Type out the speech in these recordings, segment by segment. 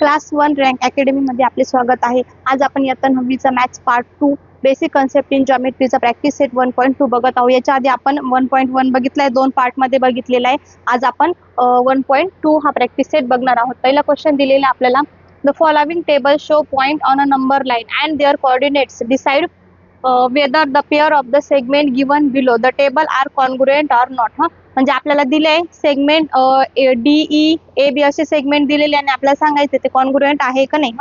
Class 1 rank academy मध्ये आपले स्वागत आहे। आज आपण इयत्ता 9वीचा maths part 2 basic concept in ज्योमेट्रीचा प्रॅक्टिस सेट 1.2 बघत आहोत। याच्या आधी आपण 1.1 बघितलाय, 2 पार्ट मध्ये बघितलेला आहे। आज आपण 1.2 हा प्रॅक्टिस सेट बघणार आहोत। पहिला क्वेश्चन दिलेला आपल्याला, the following table show point on a number line and their coordinates decide whether the pair of the segment given below the table are congruent or not। म्हणजे आपल्याला दिले सेगमेंट DE AB असे segment दिलेले आणि आपल्याला सांगायचे ते congruent आहे का नाही।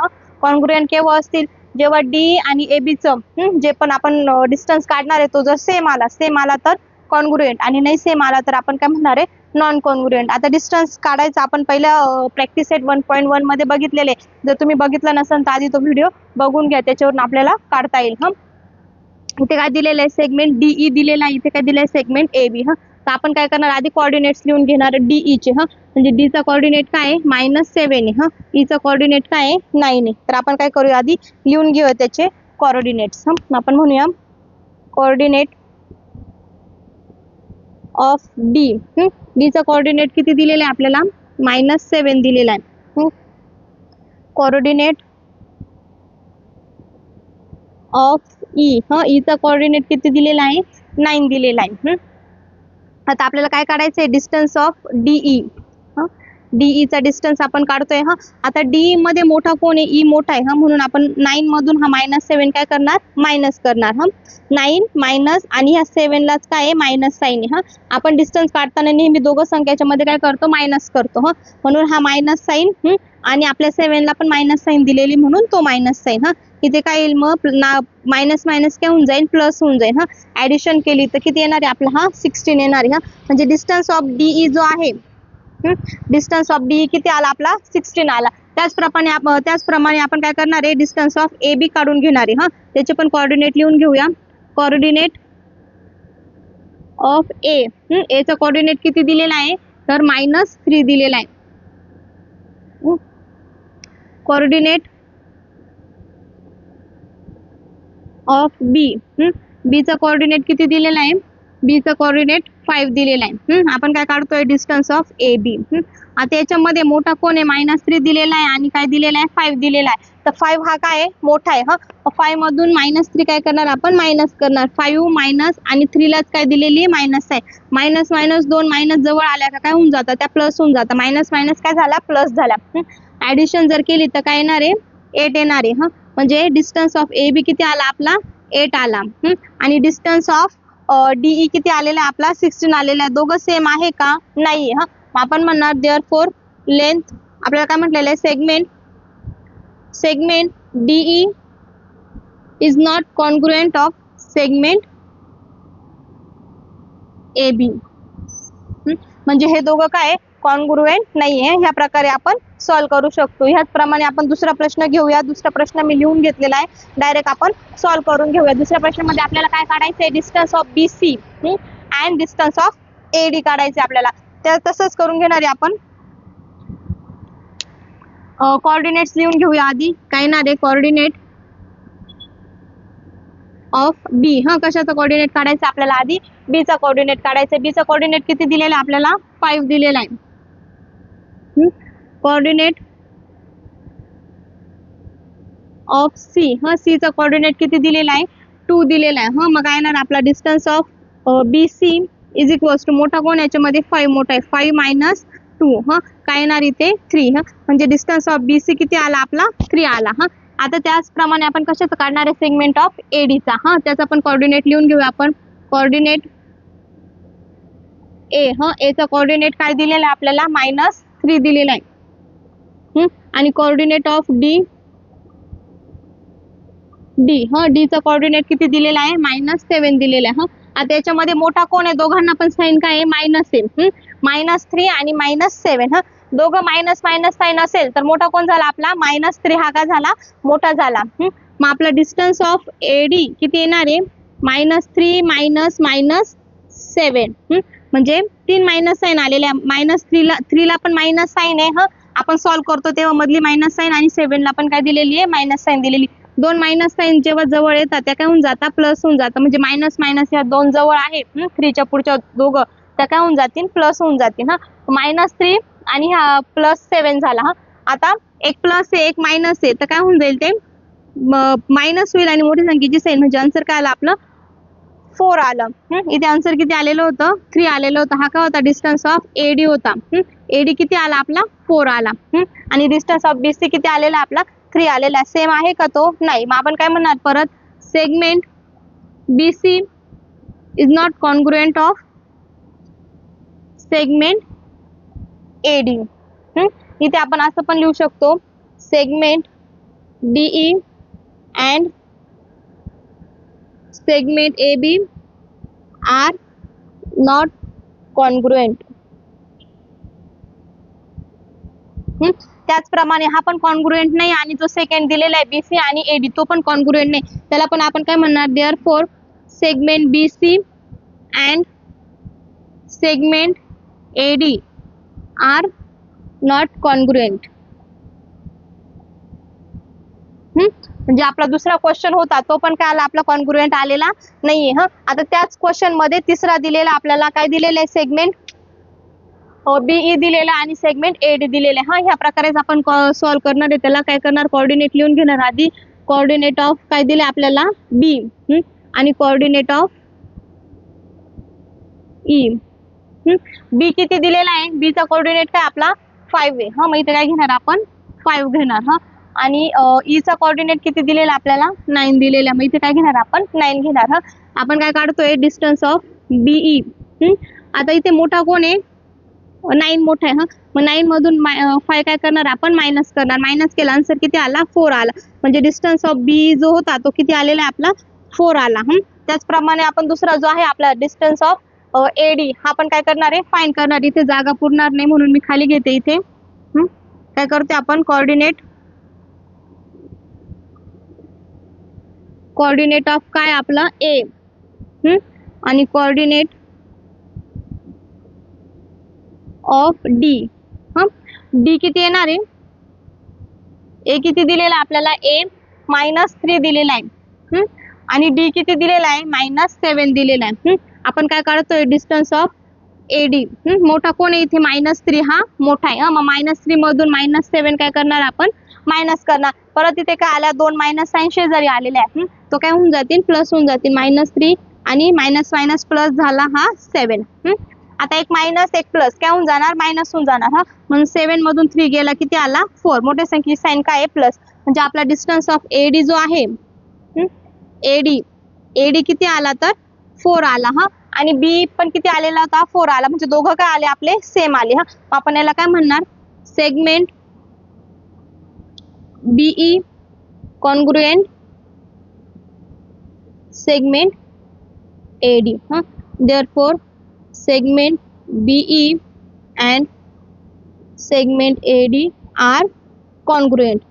कॉन्ग्रुएंट केव्हा असतील, जेव्हा DE आणि AB चं जे पण आपण डिस्टन्स काढणार आहे तो जर सेम आला तर कॉन्ग्रुएंट, आणि नाही सेम आला तर आपण काय म्हणणार आहे, नॉन कॉन्ग्रुएंट। आता डिस्टन्स काढायचा आपण पहिल्या प्रॅक्टिस सेट 1.1 मध्ये बघितलेले। जर तुम्ही बघितला नसेल तर आधी तो व्हिडिओ बघून घ्या, त्याच्यावरून आपल्याला काढता येईल। इथे काय दिलेलं आहे, सेगमेंट DE दिलेला आहे, इथे काय दिलं आहे, सेगमेंट AB। तर आपण काय करणार, आधी कोऑर्डिनेट्स लिहून घेणार DE चे। म्हणजे D चा कोऑर्डिनेट काय आहे, -7 आहे। E चा कोऑर्डिनेट काय आहे, 9 आहे। तर आपण काय करूया, आधी लिहून घेऊया त्याचे कोऑर्डिनेट्स। आपण म्हणूया कोऑर्डिनेट ऑफ D। D चा कोऑर्डिनेट किती दिलेला आहे आपल्याला, -7 दिलेला आहे। कोऑर्डिनेट ऑफ E, E चा कोऑर्डिनेट किती दिलेला आहे, 9 दिलेला आहे। आता आपल्याला काय काढायचं आहे, डिस्टन्स ऑफ DE। DE चा डिस्टन्स आपण काढतोय। आता DE मध्ये मोठा कोण आहे, E मोठा आहे, म्हणून आपण 9 मधून हा -7 काय करणार, मायनस करणार। 9 मायनस आणि ह्या 7 लाच काय आहे, मायनस साइन आहे। आपण डिस्टन्स काढताना नेहमी दोघं संख्याच्या मध्ये काय करतो, मायनस करतो। म्हणून हा मायनस साइन आणि आपल्या 7 ला पण मायनस साइन दिलेली म्हणून तो मायनस साइन। इथे काय येईल, मग मायनस मायनस काय होऊन जाईल, प्लस होऊन जाईल। ऍडिशन केली तर किती येणार आहे आपला, 16 येणार आहे। म्हणजे डिस्टन्स ऑफ DE जो आहे, डिस्टन्स ऑफ DE किती आला आपला, 16 आला। त्याचप्रमाणे आपण काय करणार आहे, डिस्टन्स ऑफ AB काढून घेणार आहे। त्याचे पण कोऑर्डिनेट लिहून घेऊया। कोऑर्डिनेट ऑफ A, A चा कोऑर्डिनेट किती दिलेला आहे, तर -3 दिलेला आहे। कोऑर्डिनेट ऑफ B, B चा कोऑर्डिनेट किती दिलेला आहे, B चा कोऑर्डिनेट 5 दिलेला आहे। आपण काय काढतोय, डिस्टन्स ऑफ AB। आता याच्यामध्ये मोठा कोण आहे, -3 दिलेला आहे आणि काय दिलेला आहे, 5 दिलेला आहे। तर 5 हा काय आहे, मोठा आहे। 5 मधून -3 काय करणार आपण, मायनस करणार। 5 मायनस आणि 3 लाच काय दिलेली आहे, मायनस आहे। मायनस मायनस 2 मायनस जवळ आल्या का काय होऊन जातं, त्या प्लस होऊन जातं। मायनस मायनस काय झाला, प्लस झाला। ऍडिशन जर केली तर काय येणार आहे, 8 येणार आहे। म्हणजे डिस्टन्स ऑफ AB किती आला आपला, 8 आला। आणि डिस्टन्स ऑफ DE किती आलेला आहे आपला, 16 आलेला आहे। दोघं सेम आहे का, नाही। आपण म्हणणार देअरफॉर लेंथ, आपल्याला काय म्हटलेलं आहे, segment DE is not congruent of segment AB। म्हणजे हे दोघं काय कॉन्ग्रुएंट नाहीये। ह्या प्रकारे आपण सॉल्व करू शकतो। ह्याच प्रमाणे आपण दुसरा प्रश्न घेऊया। दुसरा प्रश्न मी लिहून घेतलेला आहे, डायरेक्ट आपण सॉल्व करून घेऊया। दुसऱ्या प्रश्नामध्ये आपल्याला काय काढायचं आहे, distance of BC and distance of AD काढायचे आपल्याला। तर तसंच करून घेणार आहे आपण। कोऑर्डिनेट्स लिहून घेऊया आधी। काय येणार आहे, कोऑर्डिनेट ऑफ B। कशाचा कोऑर्डिनेट काढायचा आपल्याला, आधी B चा कोऑर्डिनेट काढायचा। B चा कोऑर्डिनेट किती दिलेला आहे आपल्याला, 5 दिलेला आहे। कोऑर्डिनेट ऑफ C, C चा कोऑर्डिनेट किती दिलेला आहे, 2 दिलेला आहे। मग काय येणार आपला, distance of BC is equals to, मोठा कोण याच्यामध्ये, 5 मोठा आहे। 5 मायनस 2 काय येणार इथे, 3। म्हणजे डिस्टन्स ऑफ BC किती आला आपला, 3 आला। आता त्याचप्रमाणे आपण कशाचं काढणार आहे, सेगमेंट ऑफ AD चा। त्याचा पण कोऑर्डिनेट लिहून घेऊया आपण। कोऑर्डिनेट A, A चा कोऑर्डिनेट काय दिलेला आहे आपल्याला, -3 दिलेला आहे। आणि कोऑर्डिनेट ऑफ D, D चा कोऑर्डिनेट किती दिलेला आहे, -7 दिलेला आहे। आता याच्यामध्ये मोठा कोण आहे, दोघांना पण साइन काय आहे, मायनस आहे। -3 आणि -7, दोघं मायनस मायनस साइन असेल तर मोठा कोण झाला आपला, -3 हा काय झाला, मोठा झाला। मग आपला डिस्टन्स ऑफ AD किती येणार आहे, -3 -7, म्हणजे 3 मायनस साइन आलेले आहे। -3 ला पण मायनस साइन आहे। आपण सॉल्व करतो तेव्हा मधली मायनस साइन आणि 7 ला पण काय दिलेली आहे, मायनस साइन दिलेली। 2 मायनस साइन जेव्हा जवळ येतात त्या काय होऊन जातात, प्लस होऊन जातात। म्हणजे मायनस मायनस या 2 जवळ आहे, 3 च्या पुढच्या दोघं त्या काय होऊन जातील, प्लस होऊन जातील। -3 आणि हा +7 झाला। आता एक प्लस आहे एक मायनस आहे, तर काय होऊन जाईल ते मायनस होईल आणि मोठी संख्येची साईन, म्हणजे आन्सर काय आलं आपलं 4 आलं. इथे आन्सर किती आलेलं होतं 3 आलेलं होतं. हा काय होता डिस्टन्स ऑफ एडी होता. एडी किती आला आपला 4 आला. आणि डिस्टन्स ऑफ बीसी किती आलेला आपला 3 आलेला. सेम आहे का तो नाही. मग आपण काय म्हणणार परत segment BC is not congruent of segment AD. इथे आपण असं पण लिहू शकतो segment DE and segment AB are not congruent. त्याचप्रमाणे हा पण कॉन्ग्रुएंट नाही आणि जो सेकंड दिलेला आहे बीसी आणि एडी तो पण कॉन्ग्रुएंट नाही. त्याला पण आपण काय म्हणणार therefore segment BC and segment AD are not congruent. म्हणजे आपला दुसरा क्वेश्चन होता तो पण काय आला आपला कॉन्ग्रुएंट आलेला नाहीये. आता त्याच क्वेश्चन मध्ये तिसरा दिलेला आपल्याला काय दिलेलं आहे सेगमेंट बीई दिलेला आणि सेगमेंट एडी दिलेला आहे. ह्या प्रकारेच आपण सॉल्व्ह करणार आहे. त्याला काय करणार कोऑर्डिनेट लिहून घेणार. आधी कोऑर्डिनेट ऑफ काय दिले आपल्याला बी आणि कोऑर्डिनेट ऑफ ई. बी किती दिलेला आहे बी चा कोऑर्डिनेट काय आपला 5 आहे. मग इथे काय घेणार आपण 5 घेणार. आणि ई चा कोऑर्डिनेट किती दिलेला आपल्याला 9 दिलेला. मग इथे काय घेणार आपण 9 घेणार. आपण काय काढतोय डिस्टन्स ऑफ बीई. आता इथे मोठा कोण आहे 9 मोठा आहे. मग 9 मधून 5 काय करणार आपण मायनस करणार. मायनस केला आन्सर किती आला 4 आला. म्हणजे डिस्टन्स ऑफ बी जो होता तो किती आलेला आहे आपला 4 आला. त्याचप्रमाणे आपण दुसरा जो आहे आपला डिस्टन्स ऑफ एडी हा पण काय करणार आहे फाइंड करणार. इथे जागा पुरणार नाही म्हणून मी खाली घेते. इथे काय करते आपण कोऑर्डिनेट ऑफ काय आपला ए आणि कोऑर्डिनेट ऑफ डी. डी किती येणार आहे ए किती दिलेला आपल्याला ए -3 दिलेला आहे आणि डी किती दिलेला आहे -7 दिलेला आहे. आपण काय काढतोय डिस्टन्स ऑफ एडी. मोठा कोण आहे इथे -3 हा मोठा आहे. मग -3 मधून -7 काय करणार आपण मायनस करणार. परत इथे काय आल्या 2 मायनस साइन शेजारी आलेले आहे. तो काय होऊन जातील प्लस होऊन जातील. -3 आणि मायनस मायनस प्लस झाला हा 7. आता एक मायनस एक प्लस काय होऊन जाणार मायनस होऊन जाणार. म्हणून 7 मधून 3 गेला किती आला 4. मोठ्या संख्येची साइन काय आहे प्लस. म्हणजे आपला डिस्टन्स ऑफ एडी जो आहे एडी किती आला तर 4 आला. आणि बी पण किती आलेला होता 4 आला. म्हणजे दोघं काय आले आपले सेम आले. आपण याला काय म्हणणार segment BE congruent segment AD. Therefore segment BE and segment AD are congruent.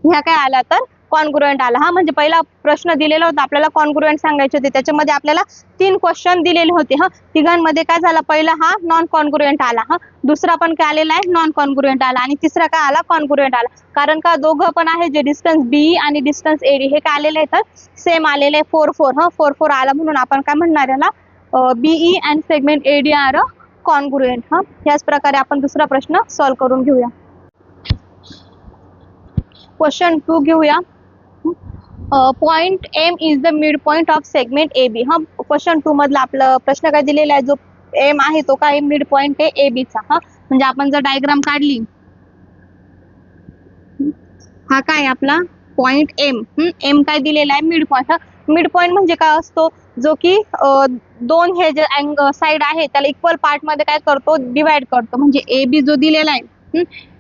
ह्या काय आला तर कॉन्ग्रुएंट आला. म्हणजे पहिला प्रश्न दिलेला होता आपल्याला कॉन्ग्रुएंट सांगायचे होते. त्याच्यामध्ये आपल्याला 3 क्वेश्चन दिलेले होते. तिघांमध्ये काय झाला पहिला हा नॉन कॉन्ग्रुएंट आला. दुसरा पण काय आलेला आहे नॉन कॉन्ग्रुएंट आला आणि तिसरा काय आला कॉन्ग्रुएंट आला. कारण का दोघं पण आहे जे डिस्टन्स बीई आणि डिस्टन्स एडी हे काय आलेले आहेत सेम आलेले आहे 4 आला. म्हणून आपण काय म्हणणार याला BE and segment AD are congruent. याच प्रकारे आपण दुसरा प्रश्न सॉल्व्ह करून घेऊया. क्वेश्चन 2 घेऊया. Point M is the mid point of segment A B. Question 2 मधला आपला प्रश्न काय दिलेला आहे जो एम आहे तो काय मिड पॉइंट आहे ए बी चा. म्हणजे आपण जर डायग्राम काढली हा काय आपला पॉइंट एम. एम काय दिलेला आहे मिड पॉइंट. मिड पॉइंट म्हणजे काय असतो जो की दोन हे जे साइड आहे त्याला इक्वल पार्ट मध्ये काय करतो डिवाइड करतो. म्हणजे ए बी जो दिलेला आहे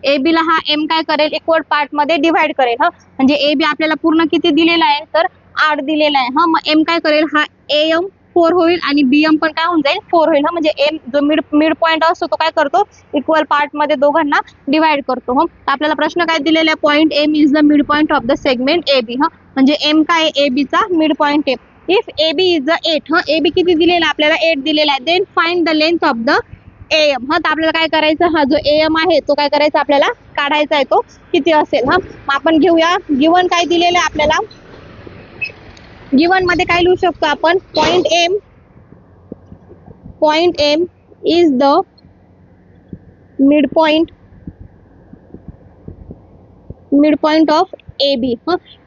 ए बी ला हा एम काय करेल इक्वल पार्ट मध्ये डिवाइड करेल. म्हणजे ए बी आपल्याला पूर्ण किती दिलेला आहे तर 8 दिलेला आहे. मग एम काय करेल हा एम 4 होईल आणि बी एम पण काय होऊन जाईल 4 होईल. म्हणजे एम जो मिड पॉइंट असतो तो काय करतो इक्वल पार्ट मध्ये दोघांना डिवाइड करतो. आपल्याला प्रश्न काय दिलेला आहे point M is the mid point of the segment A B. म्हणजे एम काय ए बी चा मिड पॉइंट आहे. If A B is the 8 A B किती दिलेला आहे आपल्याला 8 दिलेला आहे. Then find the length of the M. तर आपल्याला काय करायचं हा जो एम आहे तो काय करायचा आपल्याला काढायचा आहे तो किती असेल. मग आपण घेऊया गिवन काय दिलेलं आहे आपल्याला. गिवन मध्ये काय लिहू शकतो आपण point M is the mid point of A B.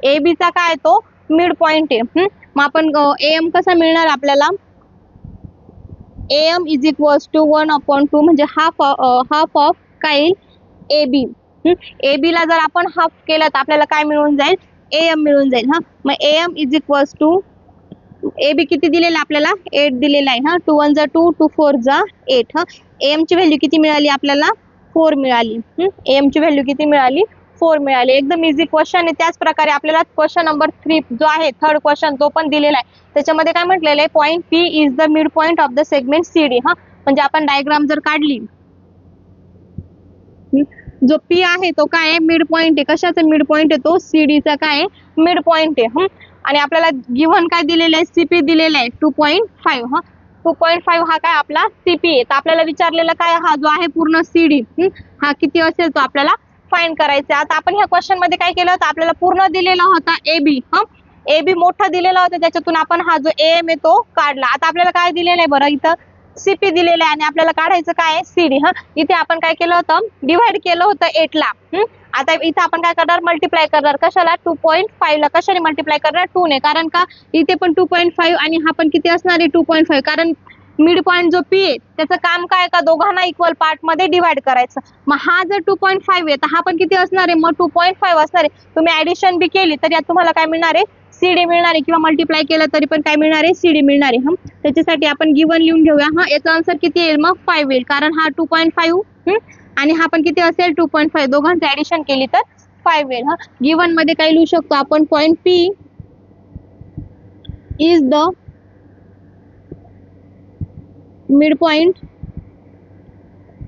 A B चा काय तो मिड पॉइंट आहे. मग आपण एम कसा मिळणार आपल्याला, एम इज इक्वल्स टू 1/2 म्हणजे हाफ ऑफ काय येईल ए बी. ए बी ला जर आपण हाफ केलं तर आपल्याला काय मिळून जाईल, एम मिळून जाईल. मग M is equals to A B किती दिलेला आपल्याला 8 दिलेला आहे. 2 1 जा 2 2 4 जा 8. एम ची व्हॅल्यू किती मिळाली आपल्याला 4 मिळाली. एम ची व्हॅल्यू किती मिळाली 4 मिळाली. एकदम इझी क्वेश्चन आहे. त्याच प्रकारे आपल्याला क्वेश्चन नंबर 3 जो आहे थर्ड क्वेश्चन तो पण दिलेला आहे. त्याच्यामध्ये काय म्हटलेलं आहे, point P is the mid point of the segment C D. म्हणजे आपण डायग्राम जर काढली, जो पी आहे तो काय आहे मिड पॉइंट आहे. कशाचा मिड पॉइंट आहे तो सी चा काय आहे मिड पॉइंट आहे. आणि आपल्याला गिव्हन काय दिलेलं आहे सीपी दिलेला आहे 2.5. 2.5 हा काय आपला सीपी आहे. तर आपल्याला विचारलेला काय हा जो आहे पूर्ण सीडी हा किती असेल तो आपल्याला फाइंड करायचा. आता आपण ह्या क्वेश्चन मध्ये काय केलं होतं, आपल्याला पूर्ण दिलेला होता ए बी. ए बी मोठा दिलेला होता, त्याच्यातून आपण हा जो एम आहे तो काढला. आता आपल्याला काय दिलेलं आहे बरं, इथं सीपी दिलेलं आहे आणि आपल्याला काढायचं काय आहे सीडी. इथे आपण काय केलं होतं डिवाइड केलं होतं 8 ला. आता इथे आपण काय करणार मल्टिप्लाय करणार कशाला 2.5 ला. कशाने मल्टिप्लाय करणार 2 ने, कारण का इथे पण 2.5 आणि हा पण किती असणार आहे 2.5. कारण मिड पॉइंट जो पी आहे त्याचं काम काय का दोघांना इक्वल पार्ट मध्ये डिवाइड करायचं. मग हा जर 2.5 आहे तर हा पण किती असणार आहे मग 2.5 असणार आहे. तुम्ही ऍडिशन बी केली तरी यात तुम्हाला काय मिळणार आहे सीडी मिळणार आहे, किंवा मल्टिप्लाय केलं तरी पण काय मिळणार आहे सीडी मिळणार आहे. त्याच्यासाठी आपण गिव्हन लिहून घेऊया. याचा आन्सर किती येईल मग 5 येईल, कारण हा 2.5 आणि हा पण किती असेल 2.5. दोघांचं ऍडिशन केली तर 5 येईल. गिव्हन मध्ये काय लिहू शकतो आपण, point P is the mid point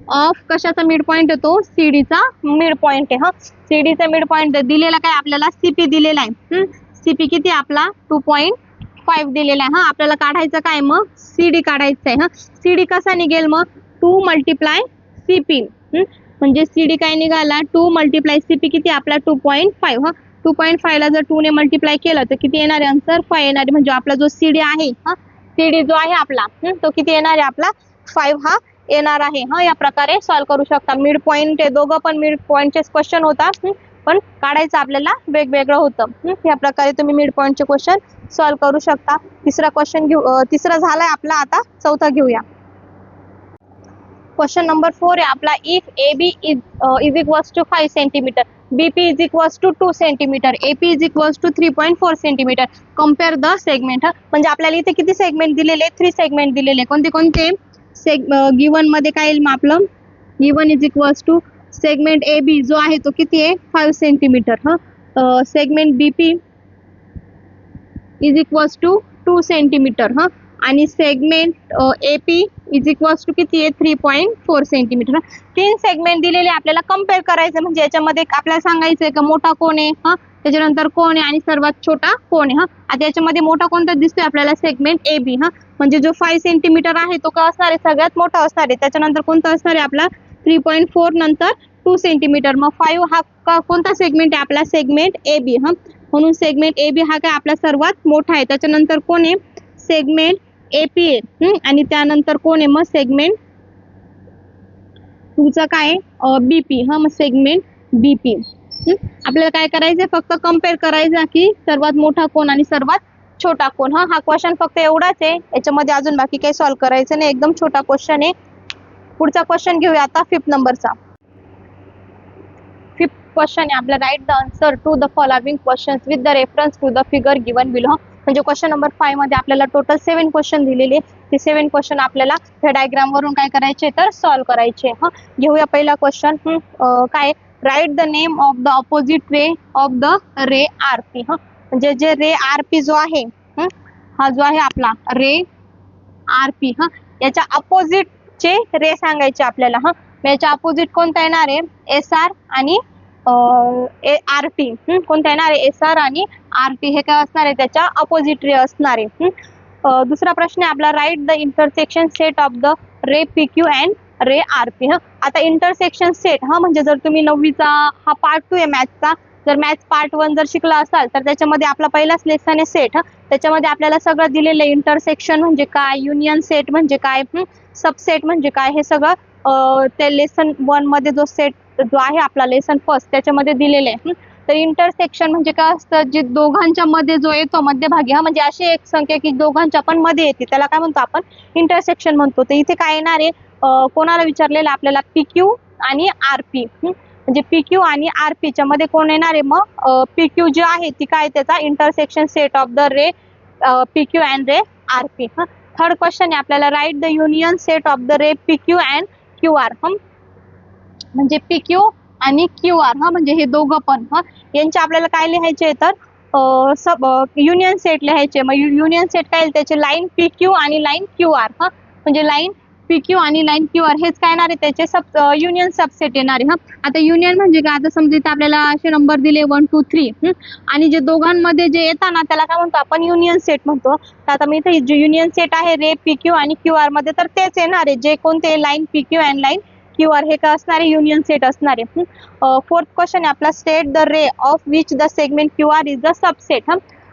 of, कशाचा मिड पॉइंट आहे तो सीडीचा मिड पॉइंट आहे. सीडीचा मिड पॉइंट दिलेला काय आपल्याला सीपी दिलेला आहे. सीपी किती आपला 2.5 दिलेला आहे. आपल्याला काढायचं काय मग सीडी काढायचं आहे. सीडी कसा निघेल मग 2 मल्टिप्लाय सीपी. म्हणजे सीडी काय निघाला 2 मल्टिप्लाय सीपी किती आपला 2.5. 2.5 ला जर 2 ने मल्टिप्लाय केलं तर किती येणार आहे आन्सर 5 येणार आहे. म्हणजे आपला जो सीडी आहे सीडी जो आहे आपला तो किती येणार आहे आपला 5 हा येणार आहे. या प्रकारे सॉल्व्ह करू शकता. मिड पॉइंट आहे, दोघं पण मिड पॉइंटचे क्वेश्चन होता, पण काढायचं आपल्याला वेगवेगळं होतं. या प्रकारे तुम्ही मिड पॉइंटचे क्वेश्चन सॉल्व्ह करू शकता. तिसरा क्वेश्चन घेऊ, तिसरा झालाय आपला, आता चौथा घेऊया. क्वेश्चन नंबर 4 आहे आपला, if A B is equals to 5 centimetre, BP is equals to 2 centimetre, AP is equals to 3.4 centimetre, compare the segment. म्हणजे आपल्याला इथे किती सेगमेंट दिलेले 3 सेगमेंट दिलेले. कोणते कोणते गिवन मध्ये काय येईल मग आपलं given is equals to segment A B जो आहे तो किती आहे 5 centimetre. Segment BP is equals to 2 centimetre. आणि segment AP is equals to किती आहे 3.4 सेंटीमीटर. 3 सेगमेंट दिलेले आपल्याला कम्पेअर करायचं. म्हणजे याच्यामध्ये आपल्याला सांगायचं आहे का मोठा कोण आहे, त्याच्यानंतर कोण आहे आणि सर्वात छोटा कोण आहे. आता याच्यामध्ये मोठा कोणता दिसतोय आपल्याला सेगमेंट ए बी. म्हणजे जो 5 सेंटीमीटर आहे तो का असणार आहे सगळ्यात मोठा असणार आहे. त्याच्यानंतर कोणता असणार आहे आपला 3.4 नंतर 2 सेंटीमीटर. मग 5 हा कोणता सेगमेंट आहे आपला सेगमेंट ए बी. म्हणून सेगमेंट ए बी हा काय आपला सर्वात मोठा आहे. त्याच्यानंतर कोण आहे सेगमेंट एपी आहे आणि त्यानंतर कोण आहे मग सेगमेंट 2 चा काय बीपी. मग सेगमेंट बीपी आपल्याला काय करायचं फक्त कम्पेअर करायचं की सर्वात मोठा कोण आणि सर्वात छोटा कोण. हा क्वेश्चन फक्त एवढाच आहे, याच्यामध्ये अजून बाकी काही सॉल्व्ह करायचं नाही, एकदम छोटा क्वेश्चन आहे. पुढचा क्वेश्चन घेऊया आता 5th नंबरचा. 5th क्वेश्चन आहे आपला, write the answer to the following questions with the reference to the figure given below. म्हणजे क्वेश्चन नंबर 5 मध्ये आपल्याला टोटल 7 क्वेश्चन दिलेले. ते 7 क्वेश्चन आपल्याला ह्या डायग्राम वरून काय करायचे तर सॉल्व्ह करायचे. घेऊया पहिला क्वेश्चन, काय write the name of the opposite ray of the ray R P. म्हणजे जे रे आर पी जो आहे हा जो आहे आपला रे आर पी, याच्या अपोजिट चे रे सांगायचे आपल्याला. याच्या अपोजिट कोणता येणार आहे एस आर आणि आर टी. कोणता येणार आहे एस आर आणि आर टी. हे काय असणार आहे त्याच्या अपोजिट रे असणार आहे. दुसरा प्रश्न आहे आपला, write the intersection set of the ray P Q and ray R P. आता इंटरसेक्शन सेट म्हणजे जर तुम्ही 9वीचा हा पार्ट 2 आहे मॅथचा, जर मॅथ्स पार्ट 1 जर शिकला असाल तर त्याच्यामध्ये आपला पहिलाच लेसन आहे सेट. त्याच्यामध्ये आपल्याला सगळं दिलेलं आहे. इंटरसेक्शन म्हणजे काय, युनियन सेट म्हणजे काय, सबसेट म्हणजे काय, हे सगळं ते लेसन 1 मध्ये जो सेट जो आहे आपला लेसन फर्स्ट त्याच्यामध्ये दिलेलं आहे. तर इंटरसेक्शन म्हणजे काय असतं, जे दोघांच्या मध्ये जो येतो मध्यभागी, म्हणजे अशी एक संख्या की दोघांच्या पण मध्ये येते, त्याला काय म्हणतो आपण, इंटरसेक्शन म्हणतो. तर इथे काय येणार आहे, कोणाला विचारलेलं आपल्याला, PQ आणि RP. म्हणजे PQ आणि RP च्या मध्ये कोण येणार आहे, मग PQ जे आहे ती काय, त्याचा intersection set of the ray PQ and ray RP. Third question आहे आपल्याला, write the union set of the ray PQ and QR. म्हणजे PQ आणि QR म्हणजे हे दोघं पण यांचे आपल्याला काय लिहायचे तर सब युनियन सेट लिहायचे. मग युनियन सेट काय, त्याचे लाईन PQ आणि लाईन QR. म्हणजे लाईन PQ आणि लाईन QR हेच काय येणार आहे, त्याचे युनियन सबसेट येणार आहे. आता युनियन म्हणजे काय, आता समजा इथे आपल्याला असे नंबर दिले 1 2 3 आणि जे दोघांमध्ये जे येतात ना त्याला काय म्हणतो आपण, युनियन सेट म्हणतो. तर आता मी इथे जे युनियन सेट आहे रे PQ आणि QR मध्ये, तर तेच येणार आहे जे कोणते, line PQ and line QR हे काय असणार आहे, युनियन सेट असणार आहे. फोर्थ क्वेश्चन आहे आपला, state the ray of which the segment QR is the subset.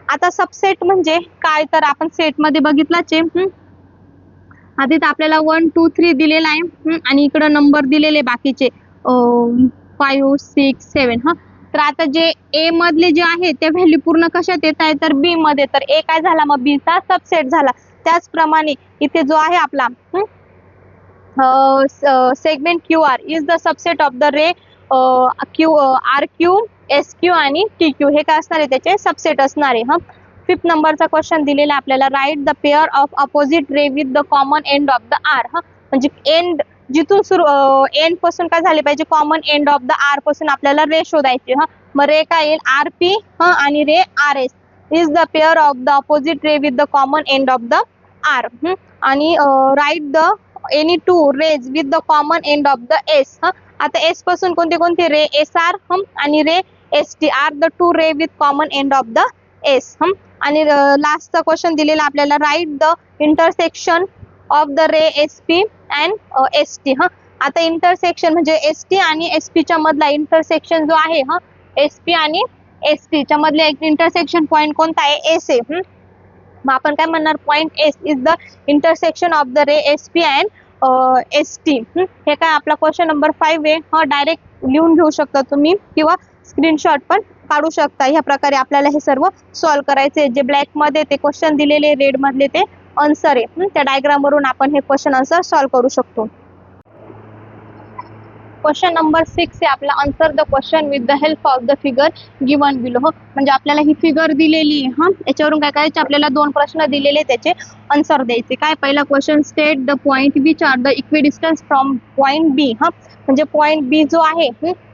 आता सबसेट म्हणजे काय, तर आपण सेट मध्ये बघितलाच आहे. आधी तर आपल्याला 1 2 3 दिलेला आहे आणि इकडे नंबर दिलेले बाकीचे 5 6 7. तर आता जे ए मधले जे आहे ते व्हॅल्यू पूर्ण कशात येत आहे, तर बी मध्ये. तर ए काय झाला, मग बी चा सबसेट झाला. त्याचप्रमाणे इथे जो आहे आपला segment QR is the subset of the ray RQ SQ आणि TQ हे काय असणार आहे, त्याचे सबसेट असणार आहे. फिफ्थ नंबरचा क्वेश्चन दिलेला आपल्याला, write the pair of opposite ray with the common end of the R. म्हणजे एंड जिथून सुरू, एंड पासून काय झाले पाहिजे, common end of the R पासून आपल्याला रे शोधायचे. मग रे काय येईल, RP आणि ray RS is the pair of the opposite ray with the common end of the R. आणि write the any two rays with the common end of the S. आता S पासून कोणते कोणते रे, SR आणि ray ST are the two ray with common end of the S. आणि लास्टचा question दिलेला आपल्याला, write the intersection of the ray SP and ST. आता इंटरसेक्शन म्हणजे ST आणि SP च्या मधला इंटरसेक्शन जो आहे, SP आणि ST च्या मधले एक इंटरसेक्शन पॉइंट कोणता आहे, S आहे. मग आपण काय म्हणणार, point S is the intersection of the ray SP and ST. हे काय आपला क्वेश्चन नंबर 5 आहे. डायरेक्ट लिहून घेऊ शकता तुम्ही किंवा स्क्रीनशॉट पण काढू शकता. ह्या प्रकारे आपल्याला हे सर्व सॉल्व्ह करायचे. जे ब्लॅक मध्ये ते क्वेश्चन दिलेले, रेड मधले ते आन्सर आहे. त्या डायग्राम वरून आपण हे क्वेश्चन आन्सर सॉल्व्ह करू शकतो. क्वेश्चन नंबर 6 आहे आपला, answer the question with the help of the figure given below. म्हणजे आपल्याला ही फिगर दिलेली आहे, याच्यावरून काय करायचे, आपल्याला 2 प्रश्न दिलेले, त्याचे आन्सर द्यायचे. काय, पहिला question, state the point which are the equidistance from point B. म्हणजे पॉइंट बी जो आहे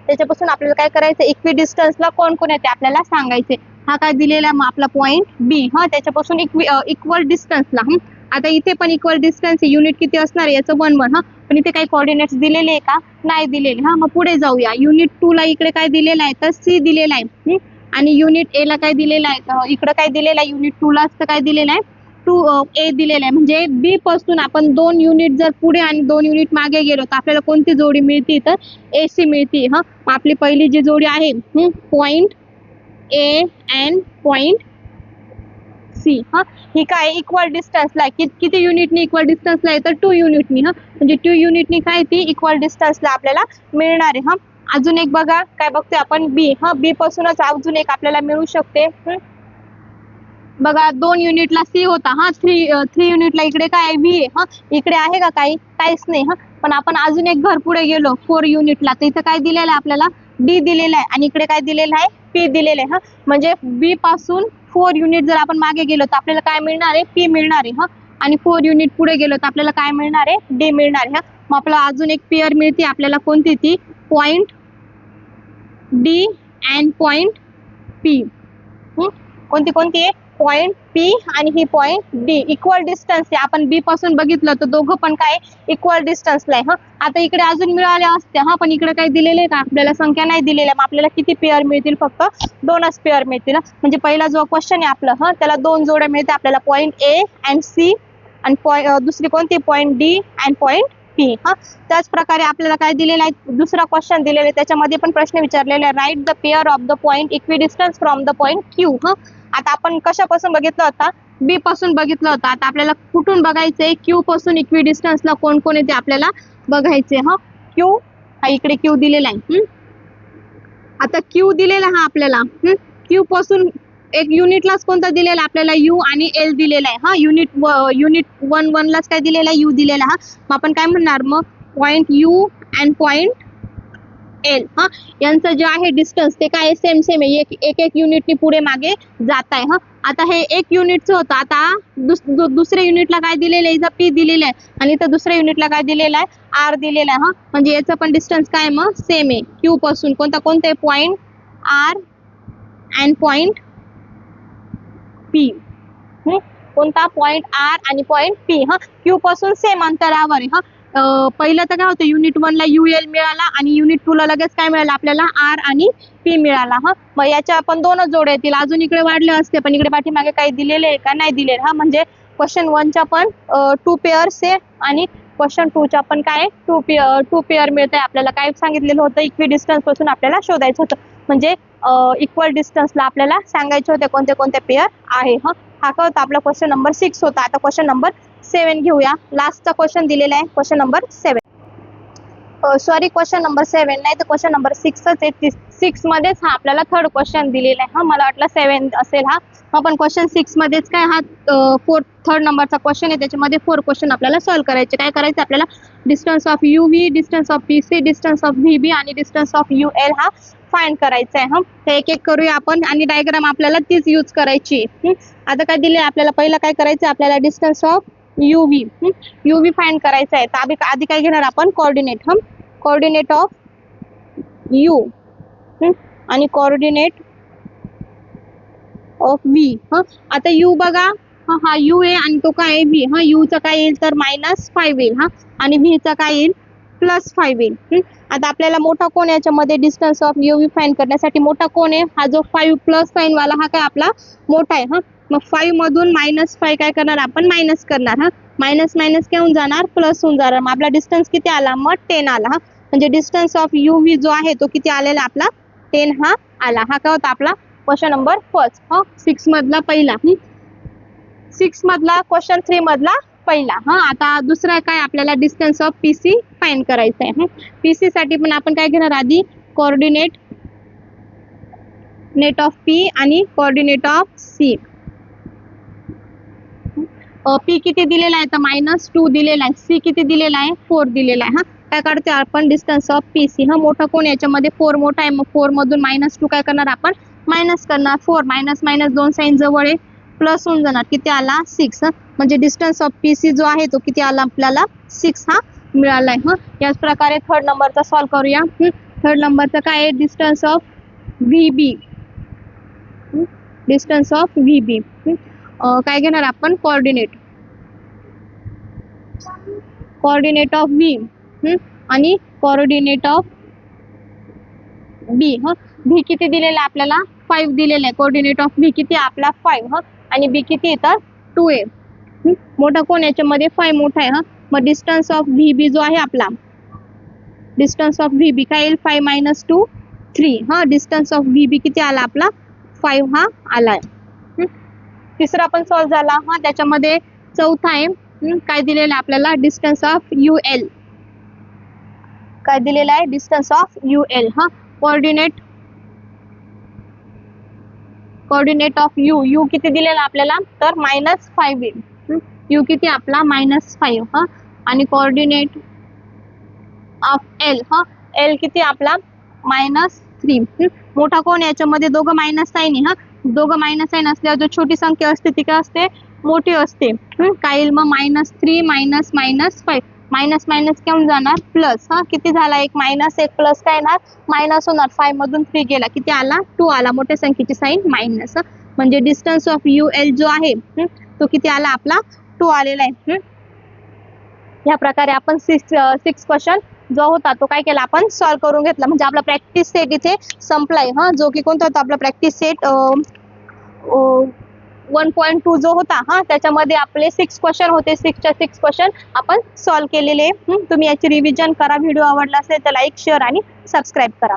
त्याच्यापासून आपल्याला काय करायचं, इक्विडिस्टन्सला कोण कोण येते आपल्याला सांगायचे. हा काय दिलेला आहे, मग आपला पॉइंट बी त्याच्यापासून इक्वल डिस्टन्सला. आता इथे पण इक्वल डिस्टन्स युनिट किती असणार आहे, याचं 1 1. पण इथे काही कोऑर्डिनेट्स दिलेले आहे का, नाही दिलेले. मग पुढे जाऊया. युनिट 2 ला इकडे काय दिलेलं आहे, तर C दिलेला आहे. आणि युनिट ए ला काय दिलेलं आहे, इकडे काय दिलेलं आहे, युनिट 2 ला काय दिलेलं आहे, 2A दिलेलं आहे. म्हणजे बी पासून आपण 2 युनिट जर पुढे आणि 2 युनिट मागे गेलो तर आपल्याला कोणती जोडी मिळते, तर AC मिळते. मग आपली पहिली जी जोडी आहे, point A and point C. ही काय, इक्वल डिस्टन्सला किती युनिटनी इक्वल डिस्टन्सला आहे, तर 2 युनिटनी. म्हणजे 2 युनिटनी काय, ती इक्वल डिस्टन्सला आपल्याला मिळणार आहे. अजून एक बघा, काय बघतोय आपण, बी. बी पासूनच अजून एक आपल्याला मिळू शकते. बघा, 2 युनिटला C होता. 3 युनिटला इकडे काय आहे, V आहे. इकडे आहे का काही, काहीच नाही. पण आपण अजून एक घर पुढे गेलो 4 युनिटला, तर इथं काय दिलेलं आहे आपल्याला, D दिलेलं आहे. आणि इकडे काय दिलेलं आहे, P दिलेलं आहे. म्हणजे B पासून 4 युनिट जर आपण मागे गेलो तर आपल्याला काय मिळणार आहे, P मिळणार आहे. आणि 4 युनिट पुढे गेलो तर आपल्याला काय मिळणार आहे, D मिळणार आहे. मग आपल्याला अजून एक पेअर मिळते आपल्याला, कोणती ती, point D and point P. कोणती कोणती आहे, पॉइंट P आणि ही पॉइंट D. इक्वल डिस्टन्स आहे. आपण B पासून बघितलं तर दोघं पण काय, इक्वल डिस्टन्सला आहे. आता इकडे अजून मिळाल्या असत्या, पण इकडे काय दिलेले आहे का, आपल्याला संख्या नाही दिलेल्या. मग आपल्याला किती पेअर मिळतील, फक्त 2च पेअर मिळतील. म्हणजे पहिला जो क्वेश्चन आहे आपलं, त्याला 2 जोड्या मिळते आपल्याला, पॉइंट A अँड C आणि दुसरी कोणती, point D and point P. हा, त्याच प्रकारे आपल्याला काय दिलेलं आहे, दुसरा क्वेश्चन दिलेला आहे, त्याच्यामध्ये पण प्रश्न विचारलेला आहे, write the pair of the point equidistance from the point Q. हा, आता आपण कशापासून बघितलं होता, बी पासून बघितलं होतं. आता आपल्याला कुठून बघायचंय, क्यू पासून इक्विडिस्टन्सला कोण कोण येते आपल्याला बघायचे. हा, क्यू हा इकडे क्यू दिलेला आहे. आता क्यू दिलेला हा आपल्याला, क्यू पासून एक युनिटलाच कोणता दिलेला आपल्याला, यू आणि एल दिलेला आहे. हा, युनिट 1 लाच काय दिलेला आहे, यू दिलेला. हा, मग आपण काय म्हणणार, मग point you and point L, हा, यांचं जे आहे डिस्टन्स ते काय सेम आहे, एक युनिटनी पुढे मागे जात आहे. हा, आता हे एक युनिटचं होतं, आता दुसऱ्या युनिटला काय दिलेलं आहे, इथं पी दिलेलं आहे आणि इथं दुसऱ्या युनिटला काय दिलेलं आहे, आर दिलेला आहे. हा, म्हणजे याचं पण डिस्टन्स काय मग सेम आहे, क्यू पासून कोणते point R and point P. कोणता पॉइंट आर आणि पॉइंट पी. हा, क्यू पासून सेम अंतरावर आहे. हा, पहिलं तर काय होतं, युनिट 1 ला UL मिळाला आणि युनिट 2 ला लगेच काय मिळालं आपल्याला, आर आणि पी मिळाला. हा, मग याच्या आपण दोनच जोड्या येतील, अजून इकडे वाढले असते पण इकडे पाठीमागे काही दिलेले आहे का, नाही दिलेले. हा, म्हणजे क्वेश्चन 1 च्या पण 2 पेअर्स आहे आणि क्वेश्चन 2 च्या पण काय 2 पेअर मिळत आहे. आपल्याला काय सांगितलेलं होतं, इक्विडिस्टन्स पासून आपल्याला शोधायचं होतं, म्हणजे इक्वल डिस्टन्सला आपल्याला सांगायचे होते कोणते कोणते पेअर आहे. हा, हा काय होता आपला क्वेश्चन नंबर 6 होता. आता क्वेश्चन नंबर 7 घेऊया. लास्टचा क्वेश्चन दिलेला आहे question number 7. Sorry, question number 7 नाही तर क्वेश्चन नंबर 6च आहे. 6 मध्येच हा आपल्याला थर्ड क्वेश्चन दिलेला आहे. हा, मला वाटलं 7 असेल. हा, पण क्वेश्चन 6 मध्येच काय, हा थर्ड नंबरचा क्वेश्चन आहे, त्याच्यामध्ये 4 क्वेश्चन आपल्याला सॉल्व्ह करायचे. काय करायचं आपल्याला, distance of UV, distance of PC, distance of VB आणि डिस्टन्स ऑफ UL हा फाइंड करायचा आहे. हा, ते एक एक करूया आपण आणि डायग्राम आपल्याला तीच यूज करायची. आता काय दिले आपल्याला, पहिलं काय करायचं आपल्याला, डिस्टन्स ऑफ UV फाइंड करायचं आहे. तर आधी काय घेणार आपण, कोऑर्डिनेट. कोऑर्डिनेट ऑफ U आणि कोऑर्डिनेट ऑफ V. आता U बघा, हा U आहे आणि तो काय आहे V. हा, U चा काय येईल तर -5 येईल. हा, आणि V चा काय येईल +5 येईल. आता आपल्याला मोठा कोण याच्यामध्ये डिस्टन्स ऑफ UV फाइंड करण्यासाठी मोठा कोण आहे, हा जो 5 प्लस साइन वाला हा काय आपला मोठा आहे. हा, मग 5 मधून -5 काय करणार आपण, मायनस करणार. हा, मायनस काय होऊन जाणार, प्लस होऊन जाणार. मग आपला डिस्टन्स किती आला, मग 10 आला. हा, म्हणजे डिस्टन्स ऑफ UV जो आहे तो किती आलेला आपला 10 हा आला. हा काय होता आपला क्वेश्चन नंबर 1. हा, 6 मधला पहिला, 6 मधला क्वेश्चन 3 मधला पहिला. हा, आता दुसरा काय आपल्याला डिस्टन्स ऑफ PC फाइंड करायचं आहे. PC साठी पण आपण काय घेणार, आधी कोऑर्डिनेट ऑफ P आणि कोऑर्डिनेट ऑफ C. P किती दिलेला आहे तर -2 दिलेला आहे, C किती दिलेला आहे 4 दिलेला आहे. हा, काय काढते आपण, डिस्टन्स ऑफ PC. हा, मोठा कोण याच्यामध्ये 4 मोठा आहे, मग 4 मधून -2 काय करणार आपण, मायनस करणार. 4 मायनस 2 साइन जवळ आहे, प्लस होऊन जाणार, किती आला 6. म्हणजे डिस्टन्स ऑफ PC जो आहे तो किती आला आपल्याला 6 हा मिळाला आहे. याच प्रकारे थर्ड नंबरचा सॉल्व्ह करूया. थर्ड नंबरचा काय आहे, distance of VB. Distance of VB काय घेणार आपण, कोऑर्डिनेट ऑफ V आणि कोऑर्डिनेट ऑफ B. V किती दिलेला आपल्याला 5 दिलेला आहे, कोऑर्डिनेट ऑफ V किती आपला 5. आणि B किती तर 2 आहे. मोठा कोण याच्यामध्ये 5 मोठा आहे. मग डिस्टन्स ऑफ VB जो आहे आपला, डिस्टन्स ऑफ VB काय येईल, 5 - 2 3. डिस्टन्स ऑफ VB किती आला आपला 5 हा आलाय. तिसरा पण सॉल्व्ह झाला. त्याच्यामध्ये चौथा आहे, काय दिलेला आहे आपल्याला, डिस्टन्स ऑफ UL. काय दिलेला आहे, distance of UL. Coordinate of U किती दिलेला आपल्याला तर -5 येईल. U किती आपला -5. आणि कोऑर्डिनेट ऑफ L. L किती आपला -3. मोठा कोण याच्यामध्ये दोघं मायनस साइन आहे. दोघं मायनस साइन असल्यावर जो छोटी संख्या असते ती काय असते, मोठी असते. काय येईल मग -3 -5. मायनस घेऊन जाणार प्लस. किती झाला, एक मायनस एक प्लस काय येणार मायनस होणार. 5 मधून 3 गेला, किती आला 2 आला. मोठ्या संख्येची साइन मायनस. म्हणजे डिस्टन्स ऑफ UL जो आहे तो किती आला आपला 2 आलेला आहे. या प्रकारे आपण 6 क्वेश्चन जो होता तो काय केला आपण सॉल्व्ह करून घेतला. म्हणजे आपला प्रॅक्टिस सेट इथे संपलाय. जो की कोणता होता आपला प्रॅक्टिस सेट 1.2 जो होता त्याच्यामध्ये आपले 6 क्वेश्चन होते. 6च्या 6 क्वेश्चन आपण सॉल्व्ह केलेले. तुम्ही याची रिव्हिजन करा. व्हिडिओ आवडला असेल तर लाईक, शेअर आणि सबस्क्राईब करा.